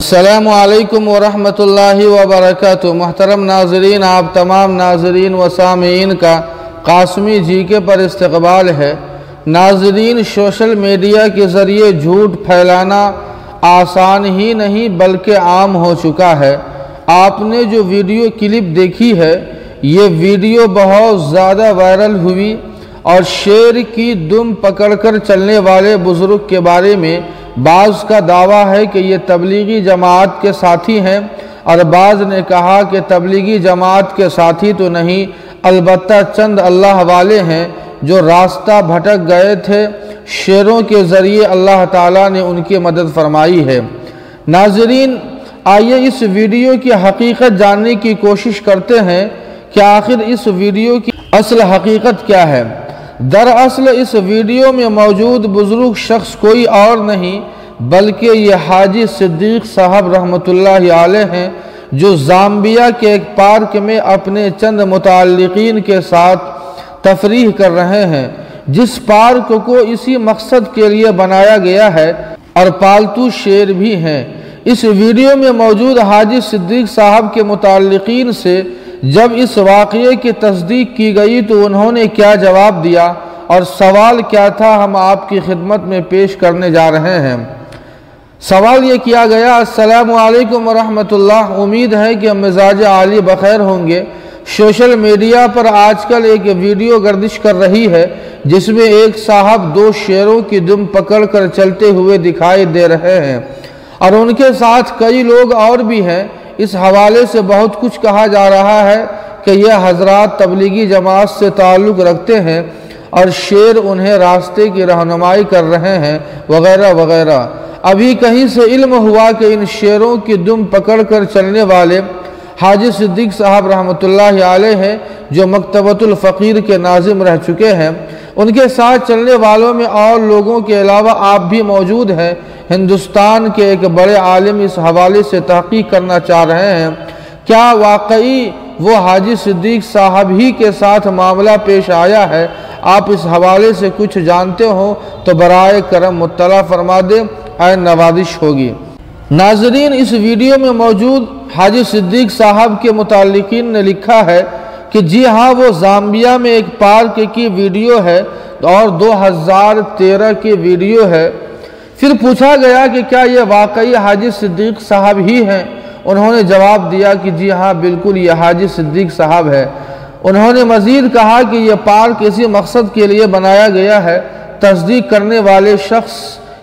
अस्सलामु अलैकुम वरहमतुल्लाहि वबरकातुहू। मोहतरम नाज़रीन, आप तमाम नाज़रीन व सामीन का कासमी जीके पर इस्तक़बाल है। नाज़रीन, सोशल मीडिया के ज़रिए झूठ फैलाना आसान ही नहीं बल्कि आम हो चुका है। आपने जो वीडियो क्लिप देखी है, ये वीडियो बहुत ज़्यादा वायरल हुई और शेर की दुम पकड़कर चलने वाले बुज़ुर्ग के बारे में बाज़ का दावा है कि ये तबलीगी जमात के साथी हैं और बाज़ ने कहा कि तबलीगी जमात के साथी तो नहीं, अलबत्ता चंद अल्लाह वाले हैं जो रास्ता भटक गए थे। शेरों के ज़रिए अल्लाह ताला ने उनकी मदद फरमाई है। नाज़रीन, आइए इस वीडियो की हकीकत जानने की कोशिश करते हैं कि आखिर इस वीडियो की असल हकीकत क्या है। दरअसल इस वीडियो में मौजूद बुजुर्ग शख्स कोई और नहीं बल्कि ये हाजी सिद्दीक साहब रहमतुल्लाहि अलैह हैं, जो ज़ाम्बिया के एक पार्क में अपने चंद मुताल्लिकीन के साथ तफरीह कर रहे हैं, जिस पार्क को इसी मकसद के लिए बनाया गया है और पालतू शेर भी हैं। इस वीडियो में मौजूद हाजी सिद्दीक साहब के मुताल्लिकीन से जब इस वाक़ये की तस्दीक की गई तो उन्होंने क्या जवाब दिया और सवाल क्या था, हम आपकी खिदमत में पेश करने जा रहे हैं। सवाल ये किया गया, अस्सलामु अलैकुम वरहमतुल्लाह, उम्मीद है कि मिजाज आली बखैर होंगे। सोशल मीडिया पर आजकल एक वीडियो गर्दिश कर रही है जिसमें एक साहब दो शेरों की दुम पकड़ कर चलते हुए दिखाई दे रहे हैं और उनके साथ कई लोग और भी हैं। इस हवाले से बहुत कुछ कहा जा रहा है कि यह हजरात तबलीगी जमात से ताल्लुक़ रखते हैं और शेर उन्हें रास्ते की रहनुमाई कर रहे हैं वगैरह वगैरह। अभी कहीं से इल्म हुआ कि इन शेरों की दुम पकड़ कर चलने वाले हाजी सिद्दीक साहब रहमतुल्लाहि अलैह हैं, जो मकतबतुल फ़कीर के नाज़िम रह चुके हैं। उनके साथ चलने वालों में और लोगों के अलावा आप भी मौजूद हैं। हिंदुस्तान के एक बड़े आलिम इस हवाले से तहक़ीक़ करना चाह रहे हैं, क्या वाकई वो हाजी सिद्दीक साहब ही के साथ मामला पेश आया है। आप इस हवाले से कुछ जानते हो तो बराए करम मुत्तला फरमा दें, आए नवाजिश होगी। नाज़रीन, इस वीडियो में मौजूद हाजी सिद्दीक साहब के मुताल्लिकीन ने लिखा है कि जी हाँ, वो ज़ाम्बिया में एक पार्क की वीडियो है और 2013 की वीडियो है। फिर पूछा गया कि क्या ये वाकई हाजी सिद्दीक साहब ही हैं। उन्होंने जवाब दिया कि जी हाँ, बिल्कुल ये हाजी सिद्दीक साहब है। उन्होंने मज़ीद कहा कि यह पार्क इसी मकसद के लिए बनाया गया है। तस्दीक करने वाले शख्स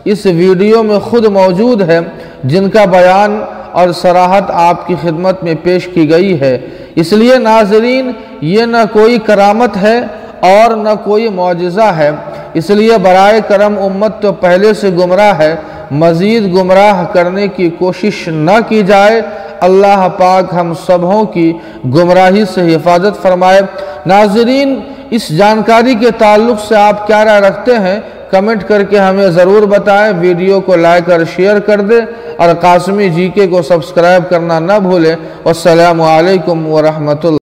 इस वीडियो में खुद मौजूद है, जिनका बयान और सराहत आपकी खिदमत में पेश की गई है। इसलिए नाज़रीन, ये न कोई करामत है और न कोई मौजिज़ा है। इसलिए बराए करम उम्मत तो पहले से गुमराह है, मज़ीद गुमराह करने की कोशिश न की जाए। अल्लाह पाक हम सबों की गुमराही से हिफाजत फरमाए। नाज़रीन, इस जानकारी के ताल्लुक़ से आप क्या राय रखते हैं, कमेंट करके हमें ज़रूर बताएं। वीडियो को लाइक और शेयर कर दें और कासमी जीके को सब्सक्राइब करना न भूलें। वस्सलामु अलैकुम वरहमतुल्लाह।